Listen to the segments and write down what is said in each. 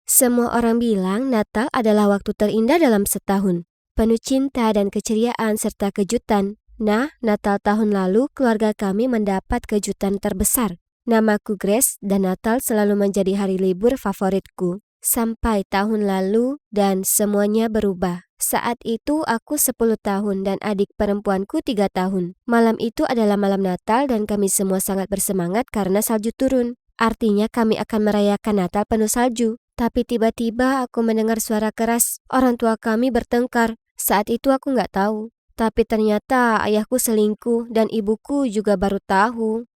Semua orang bilang Natal adalah waktu terindah dalam setahun, penuh cinta dan keceriaan serta kejutan. Nah, Natal tahun lalu keluarga kami mendapat kejutan terbesar. Namaku Grace dan Natal selalu menjadi hari libur favoritku. Sampai tahun lalu dan semuanya berubah. Saat itu aku 10 tahun dan adik perempuanku 3 tahun. Malam itu adalah malam Natal dan kami semua sangat bersemangat karena salju turun. Artinya kami akan merayakan Natal penuh salju. Tapi tiba-tiba aku mendengar suara keras. Orang tua kami bertengkar. Saat itu aku nggak tahu. Tapi ternyata ayahku selingkuh dan ibuku juga baru tahu.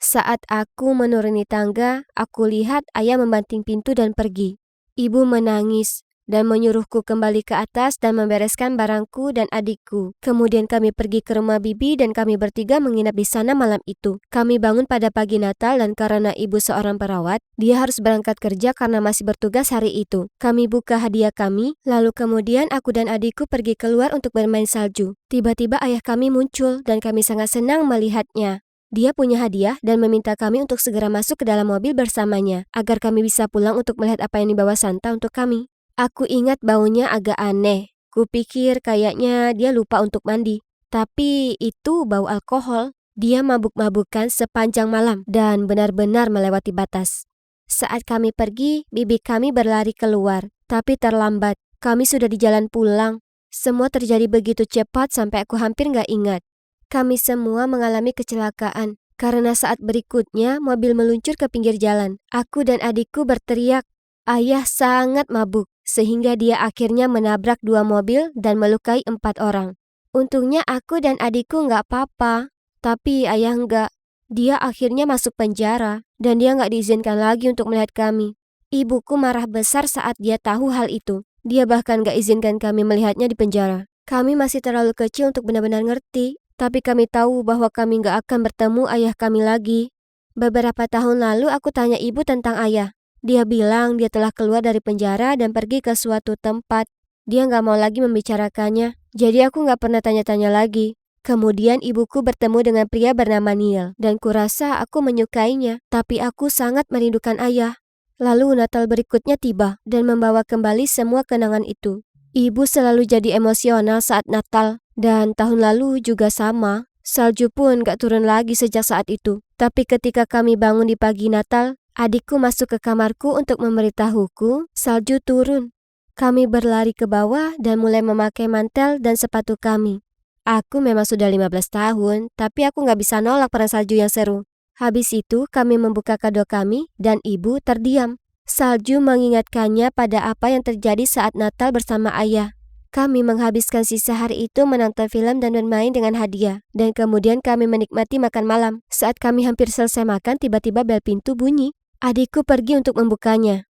Saat aku menuruni tangga, aku lihat ayah membanting pintu dan pergi. Ibu menangis dan menyuruhku kembali ke atas dan membereskan barangku dan adikku. Kemudian kami pergi ke rumah bibi dan kami bertiga menginap di sana malam itu. Kami bangun pada pagi Natal dan karena ibu seorang perawat, dia harus berangkat kerja karena masih bertugas hari itu. Kami buka hadiah kami, lalu kemudian aku dan adikku pergi keluar untuk bermain salju. Tiba-tiba ayah kami muncul dan kami sangat senang melihatnya. Dia punya hadiah dan meminta kami untuk segera masuk ke dalam mobil bersamanya, agar kami bisa pulang untuk melihat apa yang dibawa Santa untuk kami. Aku ingat baunya agak aneh. Kupikir kayaknya dia lupa untuk mandi. Tapi itu bau alkohol. Dia mabuk-mabukan sepanjang malam dan benar-benar melewati batas. Saat kami pergi, bibi kami berlari keluar. Tapi terlambat. Kami sudah di jalan pulang. Semua terjadi begitu cepat sampai aku hampir nggak ingat. Kami semua mengalami kecelakaan. Karena saat berikutnya mobil meluncur ke pinggir jalan. Aku dan adikku berteriak. Ayah sangat mabuk, sehingga dia akhirnya menabrak 2 mobil dan melukai 4 orang. Untungnya aku dan adikku nggak apa-apa, tapi ayah nggak. Dia akhirnya masuk penjara, dan dia nggak diizinkan lagi untuk melihat kami. Ibuku marah besar saat dia tahu hal itu. Dia bahkan nggak izinkan kami melihatnya di penjara. Kami masih terlalu kecil untuk benar-benar ngerti, tapi kami tahu bahwa kami nggak akan bertemu ayah kami lagi. Beberapa tahun lalu aku tanya ibu tentang ayah. Dia bilang dia telah keluar dari penjara dan pergi ke suatu tempat. Dia nggak mau lagi membicarakannya, jadi aku nggak pernah tanya-tanya lagi. Kemudian ibuku bertemu dengan pria bernama Neil, dan kurasa aku menyukainya, tapi aku sangat merindukan ayah. Lalu Natal berikutnya tiba dan membawa kembali semua kenangan itu. Ibu selalu jadi emosional saat Natal, dan tahun lalu juga sama. Salju pun gak turun lagi sejak saat itu. Tapi ketika kami bangun di pagi Natal, adikku masuk ke kamarku untuk memberitahuku salju turun. Kami berlari ke bawah dan mulai memakai mantel dan sepatu kami. Aku memang sudah 15 tahun, tapi aku gak bisa nolak perang salju yang seru. Habis itu kami membuka kado kami dan ibu terdiam. Salju mengingatkannya pada apa yang terjadi saat Natal bersama ayah. Kami menghabiskan sisa hari itu menonton film dan bermain dengan hadiah. Dan kemudian kami menikmati makan malam. Saat kami hampir selesai makan, tiba-tiba bel pintu bunyi. Adikku pergi untuk membukanya.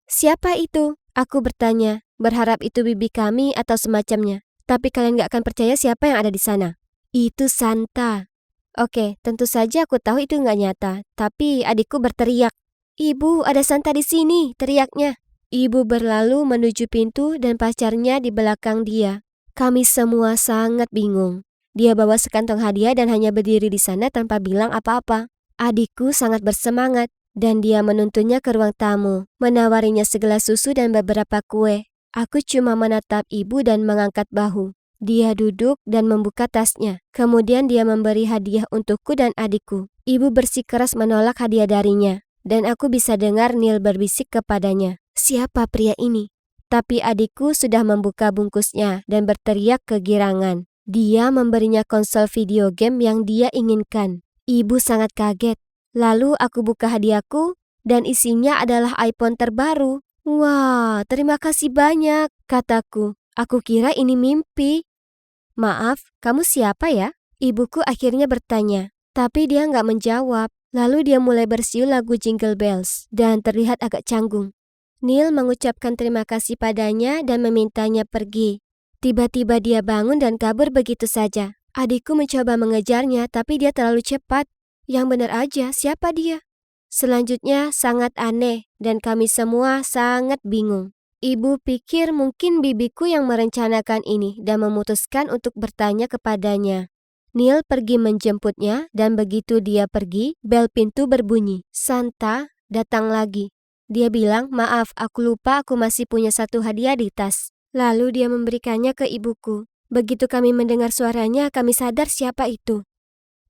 Siapa itu? Aku bertanya, berharap itu bibi kami atau semacamnya. Tapi kalian gak akan percaya siapa yang ada di sana. Itu Santa. Oke, tentu saja aku tahu itu gak nyata. Tapi adikku berteriak. Ibu, ada Santa di sini, teriaknya. Ibu berlalu menuju pintu dan pacarnya di belakang dia. Kami semua sangat bingung. Dia bawa sekantong hadiah dan hanya berdiri di sana tanpa bilang apa-apa. Adikku sangat bersemangat dan dia menuntunnya ke ruang tamu, menawarinya segelas susu dan beberapa kue. Aku cuma menatap ibu dan mengangkat bahu. Dia duduk dan membuka tasnya. Kemudian dia memberi hadiah untukku dan adikku. Ibu bersikeras menolak hadiah darinya. Dan aku bisa dengar Neil berbisik kepadanya. Siapa pria ini? Tapi adikku sudah membuka bungkusnya dan berteriak kegirangan. Dia memberinya konsol video game yang dia inginkan. Ibu sangat kaget. Lalu aku buka hadiahku dan isinya adalah iPhone terbaru. Wah, terima kasih banyak, kataku. Aku kira ini mimpi. Maaf, kamu siapa ya? Ibuku akhirnya bertanya. Tapi dia nggak menjawab. Lalu dia mulai bersiul lagu Jingle Bells dan terlihat agak canggung. Neil mengucapkan terima kasih padanya dan memintanya pergi. Tiba-tiba dia bangun dan kabur begitu saja. Adikku mencoba mengejarnya tapi dia terlalu cepat. Yang benar aja, siapa dia? Selanjutnya sangat aneh dan kami semua sangat bingung. Ibu pikir mungkin bibiku yang merencanakan ini dan memutuskan untuk bertanya kepadanya. Neil pergi menjemputnya dan begitu dia pergi, bel pintu berbunyi. Santa datang lagi. Dia bilang, "Maaf, aku lupa aku masih punya satu hadiah di tas." Lalu dia memberikannya ke ibuku. Begitu kami mendengar suaranya, kami sadar siapa itu.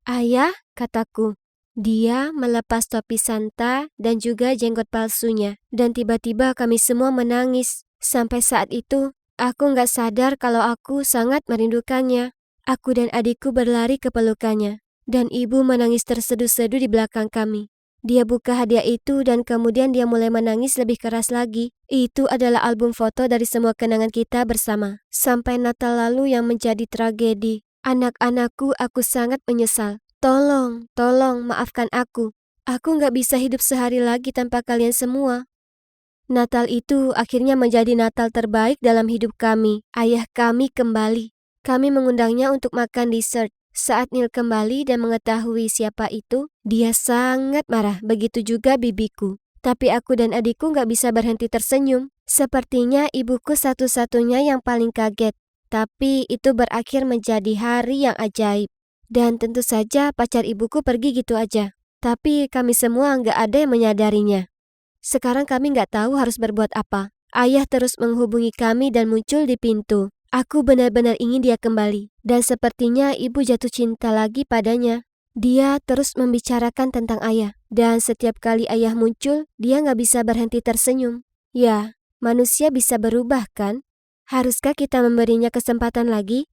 "Ayah," kataku. Dia melepas topi Santa dan juga jenggot palsunya. Dan tiba-tiba kami semua menangis. Sampai saat itu, aku nggak sadar kalau aku sangat merindukannya. Aku dan adikku berlari ke pelukannya. Dan ibu menangis terseduh-seduh di belakang kami. Dia buka hadiah itu dan kemudian dia mulai menangis lebih keras lagi. Itu adalah album foto dari semua kenangan kita bersama. Sampai Natal lalu yang menjadi tragedi. Anak-anakku, aku sangat menyesal. Tolong, maafkan aku. Aku nggak bisa hidup sehari lagi tanpa kalian semua. Natal itu akhirnya menjadi Natal terbaik dalam hidup kami. Ayah kami kembali. Kami mengundangnya untuk makan dessert. Saat Neil kembali dan mengetahui siapa itu, dia sangat marah. Begitu juga bibiku. Tapi aku dan adikku nggak bisa berhenti tersenyum. Sepertinya ibuku satu-satunya yang paling kaget. Tapi itu berakhir menjadi hari yang ajaib. Dan tentu saja pacar ibuku pergi gitu aja. Tapi kami semua nggak ada yang menyadarinya. Sekarang kami nggak tahu harus berbuat apa. Ayah terus menghubungi kami dan muncul di pintu. Aku benar-benar ingin dia kembali. Dan sepertinya ibu jatuh cinta lagi padanya. Dia terus membicarakan tentang ayah. Dan setiap kali ayah muncul, dia nggak bisa berhenti tersenyum. Ya, manusia bisa berubah kan? Haruskah kita memberinya kesempatan lagi?